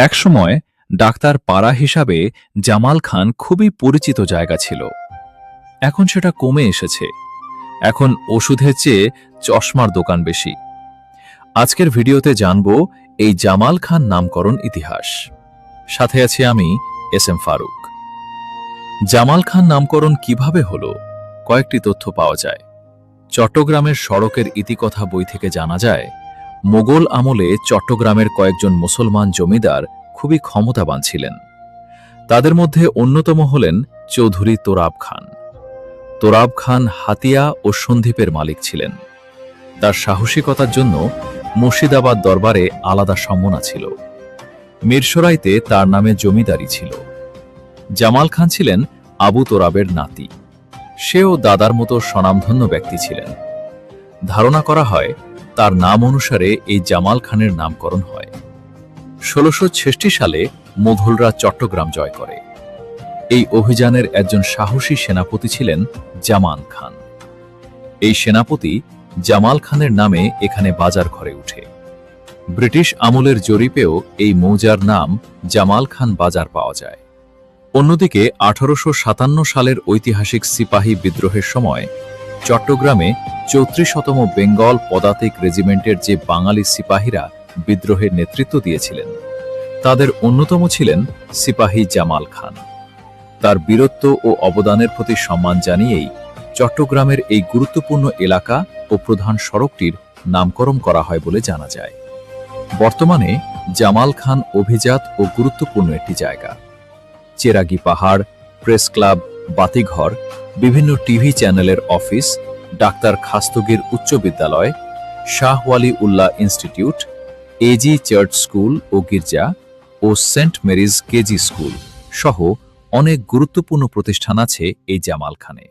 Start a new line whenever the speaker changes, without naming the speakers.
একসময় ডাক্তার পাড়া হিসাবে জামাল খান খুবই পরিচিত জায়গা ছিল। এখন সেটা কমে এসেছে। এখন ওষুধের চেয়ে চশমার দোকান বেশি। আজকের ভিডিওতে জানব এই জামাল খান নামকরণ ইতিহাস। সাথে আছি আমি এস এম ফারুক। জামাল খান নামকরণ কিভাবে হলো, কয়েকটি তথ্য পাওয়া যায়। চট্টগ্রামের সড়কের ইতিকথা বই থেকে জানা যায়, মোগল আমলে চট্টগ্রামের কয়েকজন মুসলমান জমিদার খুবই ক্ষমতাবান ছিলেন। তাদের মধ্যে অন্যতম হলেন চৌধুরী তোরাব খান। তোরাব খান হাতিয়া ও সন্দ্বীপের মালিক ছিলেন। তার সাহসিকতার জন্য মুর্শিদাবাদ দরবারে আলাদা সম্মাননা ছিল। মিরসরাইতে তার নামে জমিদারি ছিল। জামাল খান ছিলেন আবু তোরাবের নাতি। সেও দাদার মতো স্বনামধন্য ব্যক্তি ছিলেন। ধারণা করা হয় তার নাম অনুসারে এই জামাল খানের নামকরণ হয়। ১৬৬৬ সালে মুঘলরা চট্টগ্রাম জয় করে। এই অভিযানের একজন সাহসী সেনাপতি ছিলেন জামাল খান। এই সেনাপতি জামাল খানের নামে এখানে বাজার ঘরে উঠে। ব্রিটিশ আমলের জরিপেও এই মৌজার নাম জামাল খান বাজার পাওয়া যায়। অন্যদিকে ১৮৫৭ সালের ঐতিহাসিক সিপাহী বিদ্রোহের সময় চট্টগ্রামে ৩৪তম বেঙ্গল পদাতিক রেজিমেন্টের যে বাঙালি সিপাহীরা বিদ্রোহের নেতৃত্ব দিয়েছিলেন, তাদের অন্যতম ছিলেন সিপাহী জামাল খান। তার বীরত্ব ও অবদানের প্রতি সম্মান জানিয়েই চট্টগ্রামের এই গুরুত্বপূর্ণ এলাকা ও প্রধান সড়কটির নামকরণ করা হয় বলে জানা যায়। বর্তমানে জামাল খান অভিজাত ও গুরুত্বপূর্ণ একটি জায়গা। চেরাগি পাহাড়, প্রেস ক্লাব, বাতিঘর, বিভিন্ন টিভি চ্যানেলের অফিস, ডাক্তার খাস্তগীর উচ্চ বিদ্যালয়, শাহ ওয়ালি উল্লাহ ইনস্টিটিউট, এজি চার্চ স্কুল ও গির্জা ও সেন্ট মেরিজ কেজি স্কুল সহ অনেক গুরুত্বপূর্ণ প্রতিষ্ঠান আছে এই জামাল খানে।